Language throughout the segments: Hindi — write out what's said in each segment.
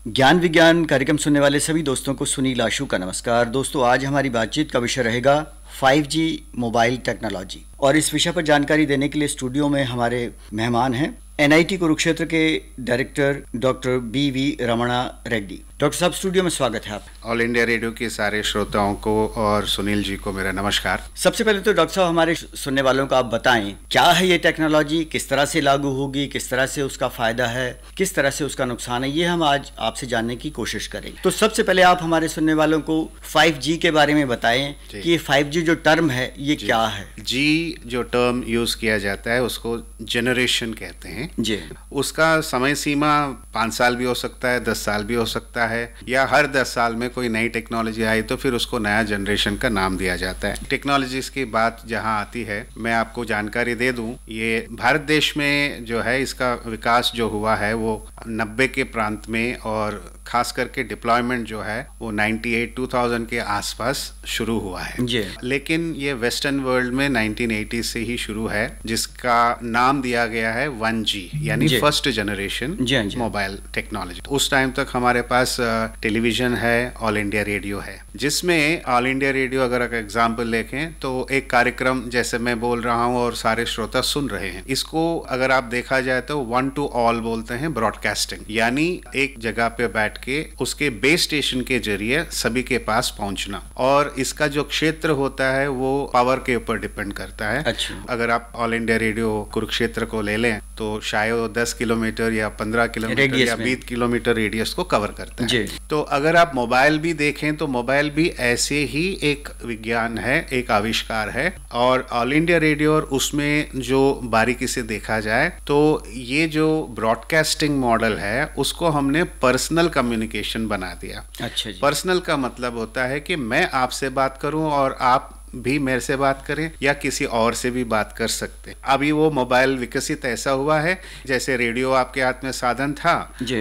ज्ञान विज्ञान कार्यक्रम सुनने वाले सभी दोस्तों को सुनील आशु का नमस्कार। दोस्तों, आज हमारी बातचीत का विषय रहेगा 5G मोबाइल टेक्नोलॉजी, और इस विषय पर जानकारी देने के लिए स्टूडियो में हमारे मेहमान हैं NIT कुरुक्षेत्र के director doctor BV Ramana Reddy. Doctor साहब, स्टूडियो में स्वागत है आप। ऑल इंडिया रेडियो के सारे श्रोताओं को और सुनील जी को मेरा नमस्कार। सबसे पहले तो डॉक्टर साहब, हमारे सुनने वालों को आप बताएं क्या है ये टेक्नोलॉजी, किस तरह से लागू होगी, किस तरह से उसका फायदा है, किस तरह से उसका नुकसान है, ये हम आज आपसे जानने की कोशिश करेंगे। तो सबसे पहले आप हमारे सुनने वालों को 5G के बारे में बताएं कि ये 5G जो टर्म है ये क्या है। जी जो टर्म यूज किया जाता है उसको जनरेशन कहते हैं जी। उसका समय सीमा 5 साल भी हो सकता है, 10 साल भी हो सकता है, या हर 10 साल में कोई नई टेक्नोलॉजी आई तो फिर उसको नया जनरेशन का नाम दिया जाता है। टेक्नोलॉजीज की बात जहां आती है, मैं आपको जानकारी दे दूं, ये भारत देश में जो है इसका विकास जो हुआ है वो 90 के प्रांत में, और खास करके डिप्लॉयमेंट जो है वो 98-2000 के आसपास शुरू हुआ है जी। लेकिन ये वेस्टर्न वर्ल्ड में 1980 से ही शुरू है, जिसका नाम दिया गया है 1G यानी फर्स्ट जनरेशन मोबाइल टेक्नोलॉजी। उस टाइम तक हमारे पास टेलीविजन है, ऑल इंडिया रेडियो है, जिसमें ऑल इंडिया रेडियो अगर एक एग्जाम्पल लेखें तो एक कार्यक्रम जैसे मैं बोल रहा हूँ और सारे श्रोता सुन रहे हैं, इसको अगर आप देखा जाए तो 1 to all बोलते हैं ब्रॉडकास्टिंग, यानी एक जगह पे बैठ के उसके बेस स्टेशन के जरिए सभी के पास पहुंचना। और इसका जो क्षेत्र होता है वो पावर के ऊपर डिपेंड करता है। अच्छा। अगर आप ऑल इंडिया रेडियो कुरुक्षेत्र को ले लें तो शायद वो 10 किलोमीटर या 15 किलोमीटर या 20 किलोमीटर रेडियस को कवर करता है। तो अगर आप मोबाइल भी देखें तो मोबाइल भी ऐसे ही एक विज्ञान है, एक आविष्कार है, और ऑल इंडिया रेडियो और उसमें जो बारीकी से देखा जाए तो ये जो ब्रॉडकास्टिंग मॉडल है उसको हमने पर्सनल कम्युनिकेशन बना दिया। अच्छा जी। पर्सनल का मतलब होता है कि मैं आपसे बात करूं और आप भी मेरे से बात करें या किसी और से भी बात कर सकते। अभी वो मोबाइल विकसित ऐसा हुआ है जैसे रेडियो आपके हाथ में साधन था,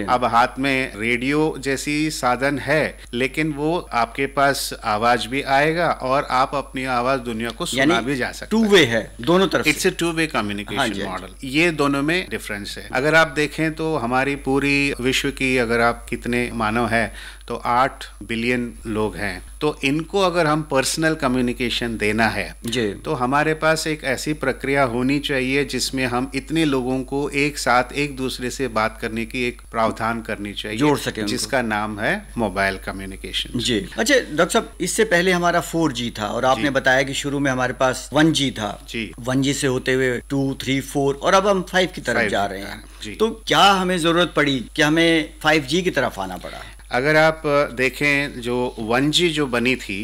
अब हाथ में रेडियो जैसी साधन है, लेकिन वो आपके पास आवाज भी आएगा और आप अपनी आवाज दुनिया को सुना भी जा सकते। टू वे है दोनों तरफ। It's a two way communication model. ये दोनों में डिफरेंस है। अगर आप देखें तो हमारी पूरी विश्व की अगर आप कितने मानव है तो 8 बिलियन लोग हैं, तो इनको अगर हम पर्सनल कम्युनिकेशन देना है तो हमारे पास एक ऐसी प्रक्रिया होनी चाहिए जिसमें हम इतने लोगों को एक साथ एक दूसरे से बात करने की एक प्रावधान करनी चाहिए, जोड़ सके, जिसका नाम है मोबाइल कम्युनिकेशन। जी। अच्छा डॉक्टर साहब, इससे पहले हमारा 4G था और आपने बताया कि शुरू में हमारे पास 1G था। 1G से होते हुए 2, 3, 4 और अब हम 5 की तरफ जा रहे हैं। तो क्या हमें जरूरत पड़ी कि हमें 5G की तरफ आना पड़ा? अगर आप देखें जो 1G जो बनी थी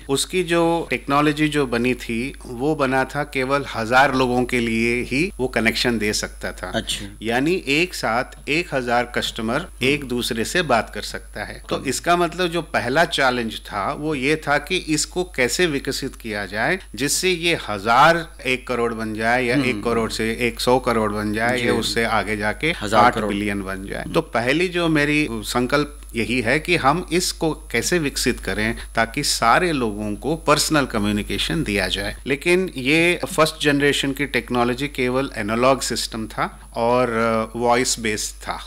उसकी जो टेक्नोलॉजी जो बनी थी वो बना था केवल 1000 लोगों के लिए ही वो कनेक्शन दे सकता था। अच्छा। यानी एक साथ 1000 कस्टमर एक दूसरे से बात कर सकता है। तो इसका मतलब जो पहला चैलेंज था वो ये था कि इसको कैसे विकसित किया जाए जिससे ये 1000 1 करोड़ बन जाए, या 1 करोड़ से 100 करोड़ बन जाए, या उससे आगे जाके 8 बिलियन बन जाए। तो पहली जो मेरी संकल्प यही है कि हम इसको कैसे विकसित करें ताकि सारे लोगों को पर्सनल कम्युनिकेशन दिया जाए। लेकिन ये फर्स्ट जनरेशन की टेक्नोलॉजी केवल एनालॉग सिस्टम था और वॉइस बेस्ड था।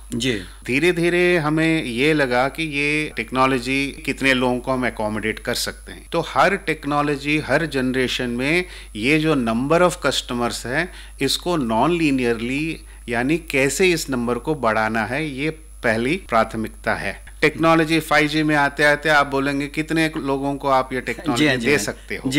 धीरे धीरे हमें ये लगा कि ये टेक्नोलॉजी कितने लोगों को हम एकोमोडेट कर सकते हैं। तो हर टेक्नोलॉजी हर जनरेशन में ये जो नंबर ऑफ कस्टमर्स है इसको नॉन लीनियरली, यानी कैसे इस नंबर को बढ़ाना है, ये पहली प्राथमिकता है। टेक्नोलॉजी 5G में आते आते आप बोलेंगे कितने लोगों को आप ये टेक्नोलॉजी दे सकते हो।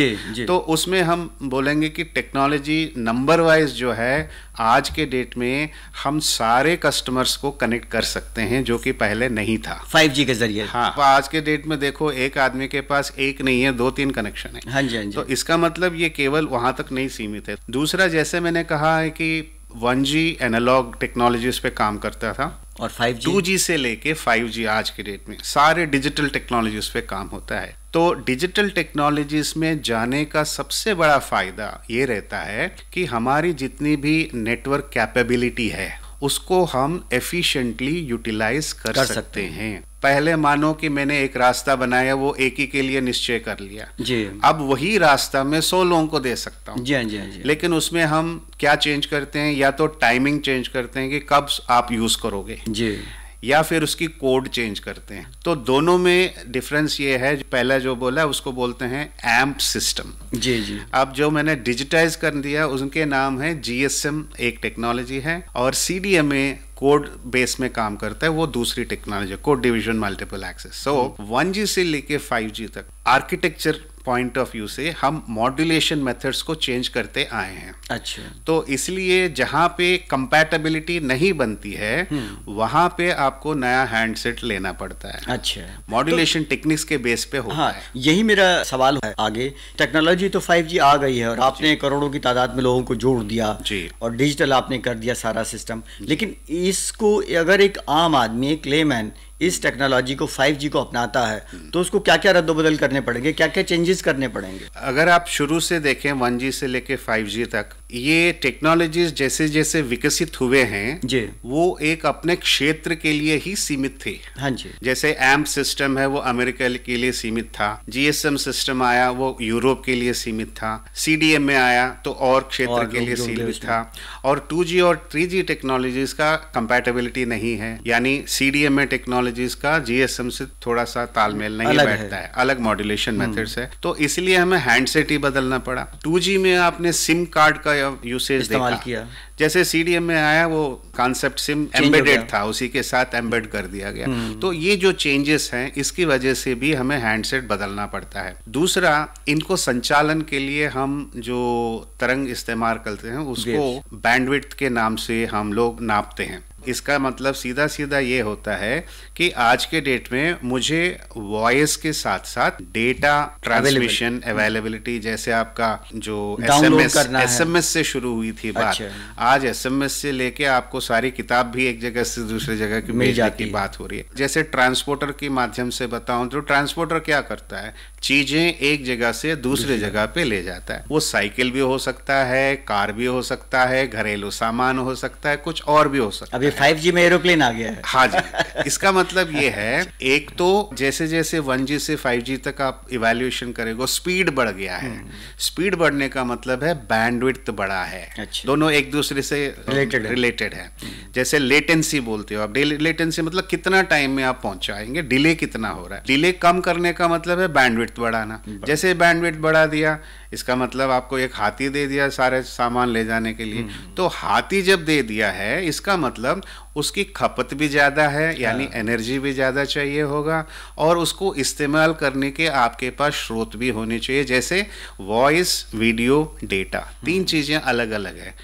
तो उसमें हम बोलेंगे कि टेक्नोलॉजी नंबर वाइज जो है आज के डेट में हम सारे कस्टमर्स को कनेक्ट कर सकते हैं, जो कि पहले नहीं था 5G के जरिए। हाँ, आज के डेट में देखो एक आदमी के पास एक नहीं है, 2-3 कनेक्शन है। हाँ जी, हाँ जी। तो इसका मतलब ये केवल वहां तक नहीं सीमित है। दूसरा, जैसे मैंने कहा है कि 1G एनालॉग टेक्नोलॉजीज पे काम करता था और 5G 2G से लेके 5G आज के डेट में सारे डिजिटल टेक्नोलॉजीज पे काम होता है। तो डिजिटल टेक्नोलॉजीज में जाने का सबसे बड़ा फायदा ये रहता है कि हमारी जितनी भी नेटवर्क कैपेबिलिटी है उसको हम एफिशिएंटली यूटिलाइज कर सकते हैं। पहले मानो कि मैंने एक रास्ता बनाया, वो एक ही के लिए निश्चय कर लिया जी, अब वही रास्ता मैं 100 लोगों को दे सकता हूँ। जी हाँ जी हाँ जी। लेकिन उसमें हम क्या चेंज करते हैं, या तो टाइमिंग चेंज करते हैं कि कब आप यूज करोगे जी, या फिर उसकी कोड चेंज करते हैं। तो दोनों में डिफरेंस ये है, पहला जो बोला उसको बोलते हैं एम्प सिस्टम। जी जी। अब जो मैंने डिजिटाइज कर दिया उनके नाम है GSM, एक टेक्नोलॉजी है, और CDMA कोड बेस में काम करता है, वो दूसरी technology, code division multiple access. So 1G से लेके 5G तक आर्किटेक्चर पॉइंट ऑफ व्यू से हम मॉड्यूलेशन मेथड्स को चेंज करते आए हैं। अच्छा। तो इसलिए जहां पे कंपैटिबिलिटी नहीं बनती है वहां पे आपको नया हैंडसेट लेना पड़ता है। अच्छा। मॉड्यूलेशन टेक्निक्स के बेस पे होता हाँ, है। यही मेरा सवाल है आगे। टेक्नोलॉजी तो 5G आ गई है और आपने करोड़ों की तादाद में लोगों को जोड़ दिया जी, और डिजिटल आपने कर दिया सारा सिस्टम, लेकिन इसको अगर एक आम आदमी, एक लेमैन इस टेक्नोलॉजी को 5G को अपनाता है तो उसको क्या क्या रद्दोबदल करने पड़ेंगे, क्या क्या चेंजेस करने पड़ेंगे? अगर आप शुरू से देखें 1G से लेके 5G तक, ये टेक्नोलॉजीज जैसे जैसे विकसित हुए हैं जी, वो एक अपने क्षेत्र के लिए ही सीमित थे। हाँ जी। जैसे एम्प सिस्टम है वो अमेरिका के लिए सीमित था, GSM सिस्टम आया वो यूरोप के लिए सीमित था, CDMA आया तो और क्षेत्र के लिए सीमित था, और 2G और 3G टेक्नोलॉजीज का कंपैटिबिलिटी नहीं है, यानी CDMA टेक्नोलॉजीज का GSM से थोड़ा सा तालमेल नहीं बैठता है, अलग मॉड्यूलेशन मेथड्स है, तो इसलिए हमें हैंडसेट ही बदलना पड़ा। 2G में आपने सिम कार्ड का यूसेज देखा किया, जैसे CDM में आया वो कॉन्सेप्ट सिम एम्बेडेड था, उसी के साथ एम्बेड कर दिया गया। तो ये जो चेंजेस हैं इसकी वजह से भी हमें हैंडसेट बदलना पड़ता है। दूसरा, इनको संचालन के लिए हम जो तरंग इस्तेमाल करते हैं उसको बैंडविड्थ के नाम से हम लोग नापते हैं। इसका मतलब सीधा सीधा ये होता है कि आज के डेट में मुझे वॉइस के साथ साथ डेटा ट्रांसमिशन अवेलेबिलिटी, जैसे आपका जो SMS से शुरू हुई थी बात, आज SMS से लेके आपको सारी किताब भी एक जगह से दूसरी जगह की भेजने की बात हो रही है। जैसे ट्रांसपोर्टर के माध्यम से बताऊं तो ट्रांसपोर्टर क्या करता है, चीजें एक जगह से दूसरे जगह पे ले जाता है। वो साइकिल भी हो सकता है, कार भी हो सकता है, घरेलू सामान हो सकता है, कुछ और भी हो सकता है। अभी 5G में एरोप्लेन आ गया है। हाँ जी। इसका मतलब ये है, एक तो जैसे जैसे 1G से 5G तक आप इवैल्यूएशन करेंगे स्पीड बढ़ गया है। स्पीड बढ़ने का मतलब है बैंडविड्थ बढ़ा है। अच्छा। दोनों एक दूसरे से रिलेटेड है। जैसे लेटेंसी बोलते हो आप, लेटेंसी मतलब कितना टाइम में आप पहुंचाएंगे, डिले कितना हो रहा है। डिले कम करने का मतलब है बैंडविड्थ बढ़ाना। जैसे बैंडविड्थ बढ़ा दिया, इसका मतलब आपको एक हाथी दे दिया सारे सामान ले जाने के लिए, तो हाथी जब दे दिया है इसका मतलब उसकी खपत भी ज़्यादा है, यानी एनर्जी भी ज़्यादा चाहिए होगा, और उसको इस्तेमाल करने के आपके पास स्रोत भी होने चाहिए, जैसे वॉइस, वीडियो, डेटा, तीन चीज़ें अलग अलग है।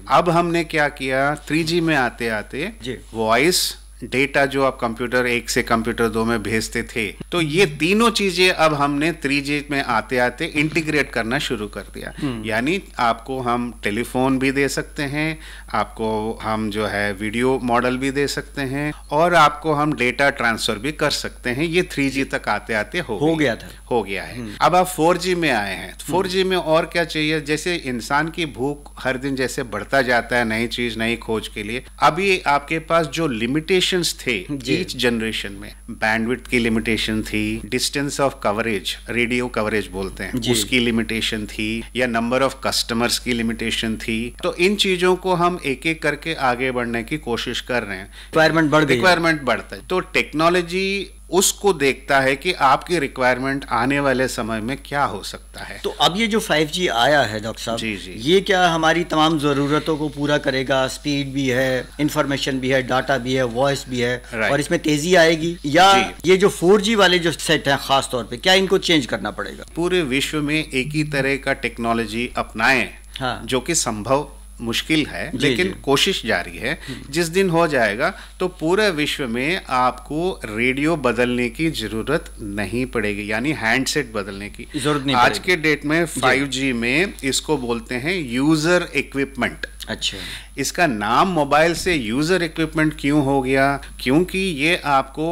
अब हमने क्या किया, 3G में आते आते वॉइस, डेटा जो आप कंप्यूटर 1 से कंप्यूटर 2 में भेजते थे, तो ये तीनों चीजें अब हमने 3G में आते आते इंटीग्रेट करना शुरू कर दिया। यानी आपको हम टेलीफोन भी दे सकते हैं, आपको हम जो है वीडियो मॉडल भी दे सकते हैं, और आपको हम डेटा ट्रांसफर भी कर सकते हैं। ये 3G तक आते आते हो गया है। अब आप 4G में आए हैं। 4G में और क्या चाहिए, जैसे इंसान की भूख हर दिन जैसे बढ़ता जाता है नई चीज नई खोज के लिए, अभी आपके पास जो लिमिटेशन थे ईच जनरेशन में, बैंडविड्थ की लिमिटेशन थी, distance of coverage, radio coverage बोलते हैं, उसकी लिमिटेशन थी, या नंबर ऑफ कस्टमर्स की लिमिटेशन थी। तो इन चीजों को हम एक एक करके आगे बढ़ने की कोशिश कर रहे हैं। रिक्वायरमेंट बढ़ता है, तो टेक्नोलॉजी उसको देखता है कि आपकी रिक्वायरमेंट आने वाले समय में क्या हो सकता है। तो अब ये जो 5G आया है डॉक्टर साहब, ये क्या हमारी तमाम ज़रूरतों को पूरा करेगा? स्पीड भी है, इंफॉर्मेशन भी है, डाटा भी है, वॉइस भी है, और इसमें तेजी आएगी, या ये जो 4G वाले जो सेट हैं खास तौर पे, क्या इनको चेंज करना पड़ेगा? पूरे विश्व में एक ही तरह का टेक्नोलॉजी अपनाएं, जो कि संभव मुश्किल है, लेकिन कोशिश जारी है। जिस दिन हो जाएगा तो पूरे विश्व में आपको रेडियो बदलने की जरूरत नहीं पड़ेगी, यानी हैंडसेट बदलने की जरूरत नहीं। आज के डेट में 5G में इसको बोलते हैं यूजर इक्विपमेंट। अच्छा, इसका नाम मोबाइल से यूजर इक्विपमेंट क्यों हो गया? क्योंकि ये आपको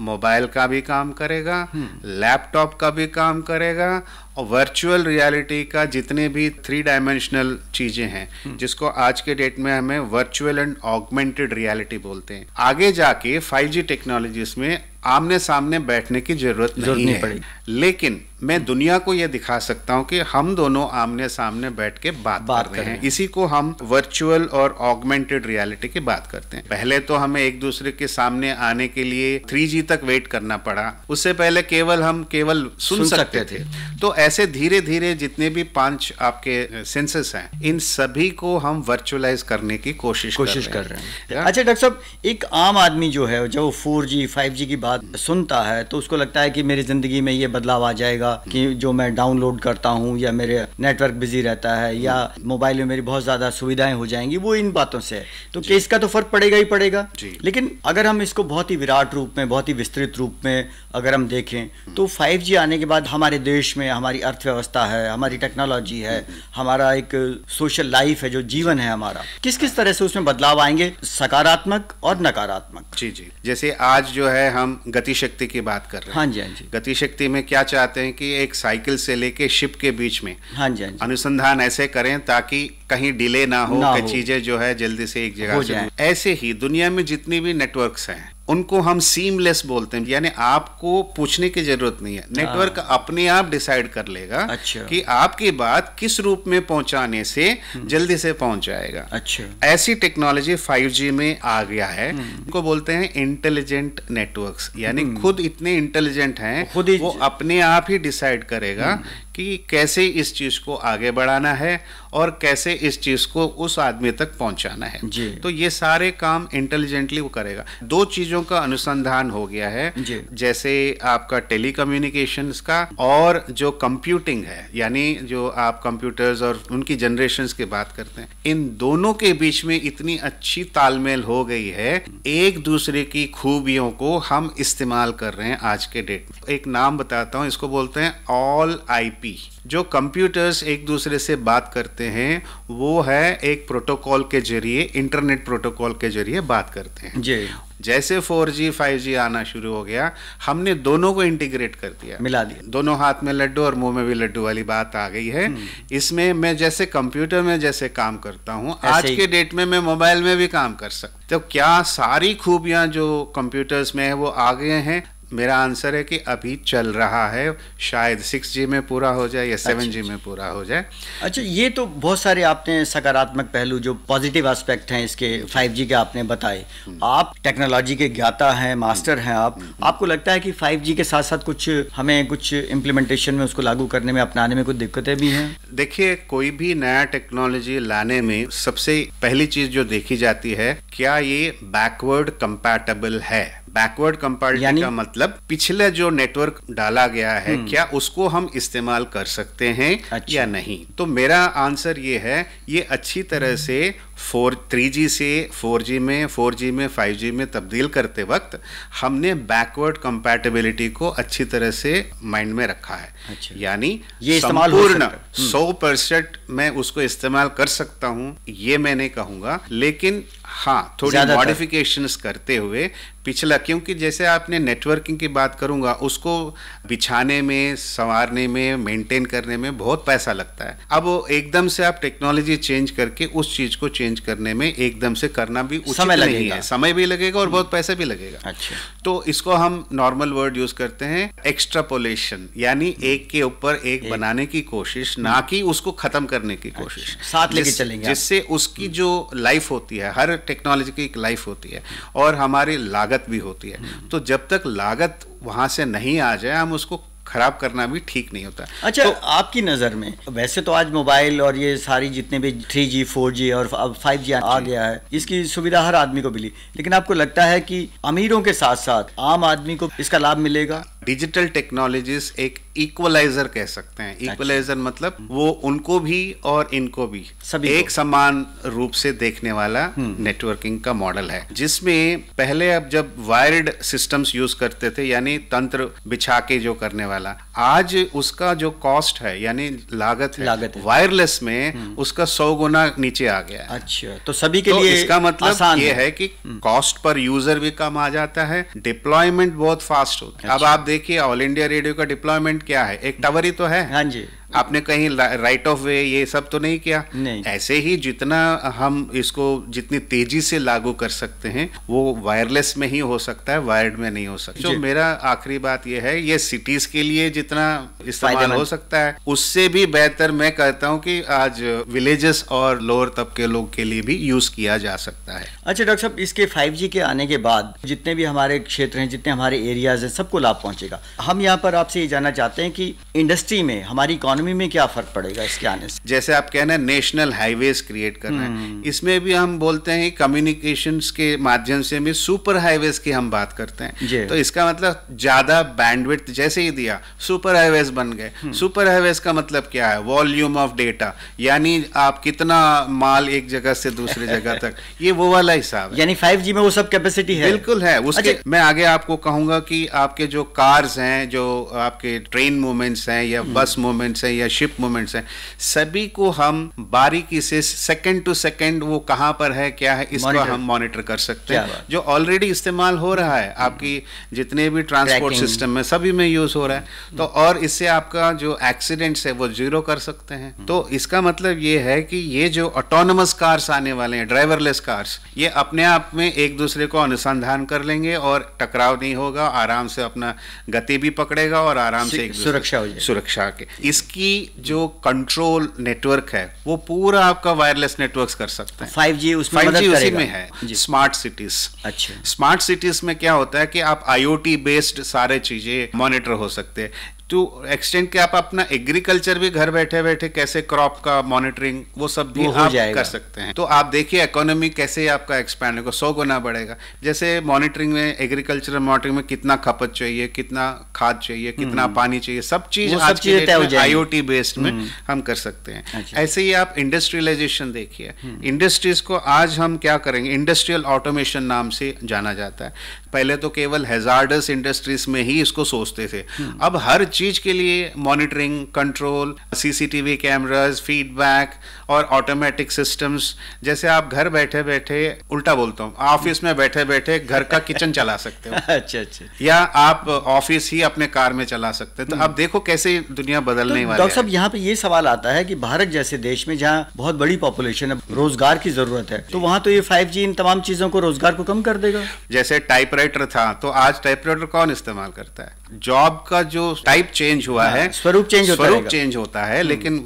मोबाइल का भी काम करेगा, लैपटॉप का भी काम करेगा, और वर्चुअल रियलिटी का जितने भी 3 डायमेंशनल चीजें हैं, जिसको आज के डेट में हमें वर्चुअल एंड ऑगमेंटेड रियलिटी बोलते हैं। आगे जाके 5G टेक्नोलॉजीज में आमने सामने बैठने की जरूरत नहीं पड़ेगी, लेकिन मैं दुनिया को ये दिखा सकता हूँ कि हम दोनों आमने सामने बैठ के बात कर रहे हैं। इसी को हम वर्चुअल और ऑगमेंटेड रियलिटी की बात करते हैं। पहले तो हमें एक दूसरे के सामने आने के लिए 3G तक वेट करना पड़ा, उससे पहले हम केवल सुन सकते थे। तो ऐसे धीरे धीरे जितने भी 5 आपके सेंसेस हैं, इन सभी को हम वर्चुअलाइज करने की कोशिश कर रहे हैं। अच्छा डॉक्टर साहब, एक आम आदमी जो है जब 4G 5G की बात सुनता है तो उसको लगता है कि मेरी जिंदगी में ये बदलाव आ जाएगा कि जो मैं डाउनलोड करता हूँ या मेरे नेटवर्क बिजी रहता है या मोबाइल में मेरी बहुत ज्यादा सुविधाएं हो जाएंगी, वो इन बातों से है। तो केस का तो फर्क पड़ेगा ही पड़ेगा। लेकिन अगर हम इसको बहुत ही विराट रूप में, बहुत ही विस्तृत रूप में अगर हम देखें तो 5G आने के बाद हमारे देश में हमारी अर्थव्यवस्था है, हमारी टेक्नोलॉजी है, हमारा एक सोशल लाइफ है, जो जीवन है हमारा, किस किस तरह से उसमें बदलाव आएंगे, सकारात्मक और नकारात्मक? जी। जैसे आज जो है हम गति शक्ति की बात कर रहे हैं। हाँ जी। गति शक्ति में क्या चाहते हैं कि एक साइकिल से लेके शिप के बीच में हाँ जी अनुसंधान ऐसे करें ताकि कहीं डिले ना हो, चीजें जो है जल्दी से एक जगह से। ऐसे ही दुनिया में जितनी भी नेटवर्क्स हैं उनको हम सीमलेस बोलते हैं, यानी आपको पूछने की जरूरत नहीं है, नेटवर्क अपने आप डिसाइड कर लेगा कि आपकी बात किस रूप में पहुंचाने से जल्दी से पहुंच जाएगा। ऐसी टेक्नोलॉजी 5G में आ गया है। उनको बोलते हैं इंटेलिजेंट नेटवर्क्स, यानी खुद इतने इंटेलिजेंट हैं, वो अपने आप ही डिसाइड करेगा कि कैसे इस चीज को आगे बढ़ाना है और कैसे इस चीज को उस आदमी तक पहुंचाना है। तो ये सारे काम इंटेलिजेंटली वो करेगा। 2 चीजों का अनुसंधान हो गया है, जैसे आपका टेलीकम्युनिकेशंस का और जो कंप्यूटिंग है, यानी जो आप कंप्यूटर्स और उनकी जनरेशंस की बात करते हैं, इन दोनों के बीच में इतनी अच्छी तालमेल हो गई है, एक दूसरे की खूबियों को हम इस्तेमाल कर रहे हैं आज के डेट में। एक नाम बताता हूं, इसको बोलते हैं ऑल IP। जो कंप्यूटर्स एक दूसरे से बात करते हैं वो है एक प्रोटोकॉल के जरिए, इंटरनेट प्रोटोकॉल के जरिए बात करते हैं। जैसे 4G 5G आना शुरू हो गया, हमने दोनों को इंटीग्रेट कर दिया, मिला दिया। दोनों हाथ में लड्डू और मुंह में भी लड्डू वाली बात आ गई है। इसमें मैं जैसे कंप्यूटर में जैसे काम करता हूं, आज के डेट में मैं मोबाइल में भी काम कर सकता। तो क्या सारी खूबियां जो कंप्यूटर्स में है वो आ गए हैं? मेरा आंसर है कि अभी चल रहा है, शायद 6G में पूरा हो जाए या 7G में पूरा हो जाए। अच्छा, ये तो बहुत सारे आपने सकारात्मक पहलू, जो पॉजिटिव एस्पेक्ट हैं इसके 5G के आपने बताए। आप टेक्नोलॉजी के ज्ञाता हैं, मास्टर हैं आपको लगता है कि 5G के साथ साथ कुछ हमें कुछ इम्प्लीमेंटेशन में उसको लागू करने में, अपनाने में कुछ दिक्कतें भी हैं? देखिए, कोई भी नया टेक्नोलॉजी लाने में सबसे पहली चीज जो देखी जाती है, क्या ये बैकवर्ड कंपैटिबल है। बैकवर्ड कंपैटिबिलिटी का मतलब पिछले जो नेटवर्क डाला गया है, क्या उसको हम इस्तेमाल कर सकते हैं या नहीं। तो मेरा आंसर ये है, ये अच्छी तरह से 3G से 4G में, 4G में 5G में तब्दील करते वक्त हमने बैकवर्ड कंपैटिबिलिटी को अच्छी तरह से माइंड में रखा है। यानी ये संपूर्ण 100% मैं उसको इस्तेमाल कर सकता हूं, ये मैं नहीं कहूंगा, लेकिन हाँ, थोड़ी मॉडिफिकेशंस करते हुए पिछला, क्योंकि जैसे आपने नेटवर्किंग की बात करूंगा, उसको बिछाने में, संवारने में, मेंटेन करने में बहुत पैसा लगता है। अब एकदम से आप टेक्नोलॉजी चेंज करके उस चीज को चेंज करने में एकदम से करना भी उचित नहीं है, समय भी लगेगा और बहुत पैसा भी लगेगा। तो इसको हम नॉर्मल वर्ड यूज करते हैं एक्स्ट्रापोलेशन, यानी एक के ऊपर एक बनाने की कोशिश, ना कि उसको खत्म करने की कोशिश, साथ लेके चलेंगे, जिससे उसकी जो लाइफ होती है, हर टेक्नोलॉजी की एक लाइफ होती है और हमारी लागत भी होती है। तो जब तक लागत वहां से नहीं आ जाए, हम उसको खराब करना भी ठीक नहीं होता। अच्छा, तो आपकी नज़र में वैसे तो आज मोबाइल और ये सारी जितने भी 3G 4G और अब 5G आ गया है, इसकी सुविधा हर आदमी को मिली, लेकिन आपको लगता है कि अमीरों के साथ साथ आम आदमी को इसका लाभ मिलेगा? डिजिटल टेक्नोलॉजीज एक इक्वलाइजर कह सकते हैं। इक्वलाइजर मतलब वो उनको भी और इनको भी एक समान रूप से देखने वाला नेटवर्किंग का मॉडल है, जिसमें पहले अब जब वायर्ड सिस्टम्स यूज करते थे, यानी तंत्र बिछा के जो करने वाला, आज उसका जो कॉस्ट है यानी लागत है, वायरलेस में उसका 100 गुना नीचे आ गया है। अच्छा, तो सभी के लिए इसका मतलब ये है कि कॉस्ट पर यूजर भी कम आ जाता है, डिप्लॉयमेंट बहुत फास्ट होता है। अब आप देखिए, ऑल इंडिया रेडियो का डिप्लॉयमेंट क्या है, एक टावर ही तो है। हाँ जी। आपने कहीं राइट ऑफ वे ये सब तो नहीं किया। नहीं। ऐसे ही जितना हम इसको जितनी तेजी से लागू कर सकते हैं वो वायरलेस में ही हो सकता है, वायर्ड में नहीं हो सकता। जो मेरा आखिरी बात ये है, ये सिटीज के लिए जितना इस्तेमाल हो सकता है उससे भी बेहतर मैं कहता हूँ कि आज विलेजेस और लोअर तबके लोग के लिए भी यूज किया जा सकता है। अच्छा डॉक्टर साहब, इसके 5G के आने के बाद जितने भी हमारे क्षेत्र हैं, जितने हमारे एरियाज हैं, सबको लाभ पहुंचेगा। हम यहाँ पर आपसे ये जानना चाहते हैं कि इंडस्ट्री में, हमारी इकोनॉमी में क्या फर्क पड़ेगा इसके आने से? जैसे आप कहना है नेशनल हाईवेज क्रिएट करना है, इसमें भी हम बोलते हैं कम्युनिकेशंस के माध्यम से भी सुपर हाईवेज की हम बात करते हैं। तो इसका मतलब ज्यादा बैंडविड्थ जैसे ही दिया सुपर हाईवेज बन गए। सुपर हाईवेज का मतलब क्या है? वॉल्यूम ऑफ डेटा, यानी आप कितना माल एक जगह से दूसरी जगह तक, ये वो वाला हिसाब है। यानी 5G में वो सब कैपेसिटी है? बिल्कुल है। उसके मैं आगे आपको कहूंगा कि आपके जो कार्स हैं, जो आपके ट्रेन मूवमेंट्स हैं या बस मूवमेंट्स हैं या शिप मूवमेंट्स हैं, सभी को हम बारीकी से सेकंड टू सेकंड वो कहां पर है, क्या है, इसको हम मॉनिटर कर सकते हैं, जो ऑलरेडी इस्तेमाल हो रहा है आपकी जितने भी ट्रांसपोर्ट सिस्टम में सभी में यूज हो रहा है। तो और इससे आपका जो एक्सीडेंट्स है वो जीरो कर सकते हैं। तो इसका मतलब ये है कि ये जो ऑटोनमस कार्स आने वाले हैं, ड्राइवरलेस कार्स, ये अपने आप में एक दूसरे को अनुसंधान कर लेंगे और टकराव नहीं होगा, आराम से अपना गति भी पकड़ेगा और आराम से एक सुरक्षा हो जाएगी। सुरक्षा के इसकी जो कंट्रोल नेटवर्क है वो पूरा आपका वायरलेस नेटवर्क कर सकते हैं। 5G उसमें मदद उसी करेगा। में है स्मार्ट सिटीज। अच्छा, स्मार्ट सिटीज में क्या होता है कि आप IoT बेस्ड सारे चीजें मॉनिटर हो सकते हैं टू एक्सटेंड कि आप अपना एग्रीकल्चर भी घर बैठे बैठे कैसे क्रॉप का मॉनिटरिंग वो सब भी आप कर सकते हैं। तो आप देखिए इकोनॉमी कैसे आपका एक्सपैंड होगा, 100 गुना बढ़ेगा। जैसे मॉनिटरिंग में, एग्रीकल्चर मॉनिटरिंग में कितना खपत चाहिए, कितना खाद चाहिए, कितना पानी चाहिए, सब चीज आज के डेट में IoT बेस्ड में हम कर सकते हैं। अच्छा। ऐसे ही आप इंडस्ट्रियलाइजेशन देखिए, इंडस्ट्रीज को आज हम क्या करेंगे, इंडस्ट्रियल ऑटोमेशन नाम से जाना जाता है। पहले तो केवल हैजार्डस इंडस्ट्रीज में ही इसको सोचते थे, अब हर चीज के लिए monitoring, control, CCTV cameras, feedback और ऑटोमेटिक सिस्टम्स। जैसे आप घर बैठे बैठे, उल्टा बोलता हूँ, ऑफिस में बैठे बैठे घर का किचन चला सकते हो। अच्छा अच्छा। या आप ऑफिस ही अपने कार में चला सकते हैं। तो अब देखो कैसे दुनिया बदलने वाली है। डॉक्टर साहब, यहाँ पे ये सवाल आता है कि भारत जैसे देश में जहाँ बहुत बड़ी पॉपुलेशन है, रोजगार की जरूरत है, तो वहाँ तो ये 5G इन तमाम चीजों को, रोजगार को कम कर देगा। जैसे टाइपराइटर था, तो आज टाइपराइटर कौन इस्तेमाल करता है? जॉब का जो टाइप चेंज हुआ है, स्वरूप चेंज होता है, लेकिन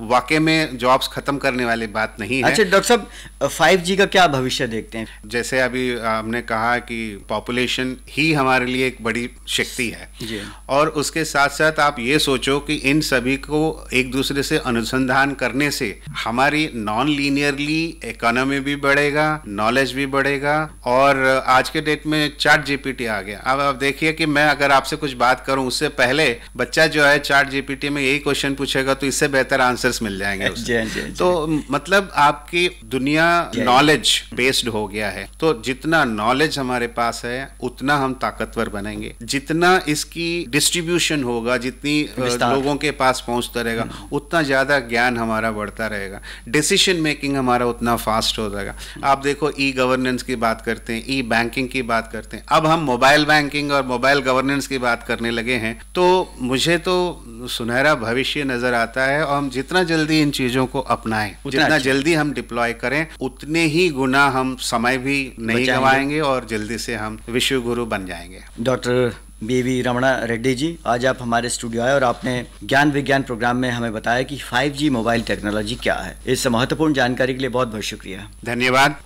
वाकई में जॉब्स खत्म करने वाली बात नहीं है। अच्छा डॉक्टर साहब, 5G का क्या भविष्य देखते हैं? जैसे अभी हमने कहा कि पॉपुलेशन ही हमारे लिए एक बड़ी शक्ति है जी। और उसके साथ साथ आप ये सोचो कि इन सभी को एक दूसरे से अनुसंधान करने से हमारी नॉन लीनियरली इकोनॉमी भी बढ़ेगा, नॉलेज भी बढ़ेगा। और आज के डेट में चैट GPT आ गया। अब आप देखिए कि मैं अगर आपसे कुछ बात करूं, उससे पहले बच्चा जो है चैट GPT में यही क्वेश्चन पूछेगा तो इससे बेहतर आंसर्स मिल जाएंगे उसे। तो मतलब आपकी दुनिया नॉलेज बेस्ड हो गया है। तो जितना नॉलेज हमारे पास है उतना हम ताकतवर बनेंगे, जितना इसकी डिस्ट्रीब्यूशन होगा, जितनी लोगों के पास पहुंचता रहेगा उतना ज्यादा ज्ञान हमारा बढ़ता रहेगा, डिसीजन मेकिंग हमारा उतना फास्ट हो जाएगा। आप देखो ई गवर्नेंस की बात करते हैं, ई बैंकिंग की बात करते हैं, अब हम मोबाइल बैंकिंग और मोबाइल गवर्नेंस की बात करने लगे हैं। तो मुझे तो सुनहरा भविष्य नजर आता है और हम जितना जल्दी इन चीजों को अपनाएं, जितना जल्दी हम डिप्लॉय करें, उतने ही गुना हम समय भी नहीं गंवाएंगे और जल्दी से हम विश्व गुरु बन जाएंगे। डॉक्टर BV रमणा रेड्डी जी, आज आप हमारे स्टूडियो आए और आपने ज्ञान विज्ञान प्रोग्राम में हमें बताया कि 5G मोबाइल टेक्नोलॉजी क्या है। इस महत्वपूर्ण जानकारी के लिए बहुत बहुत शुक्रिया। धन्यवाद।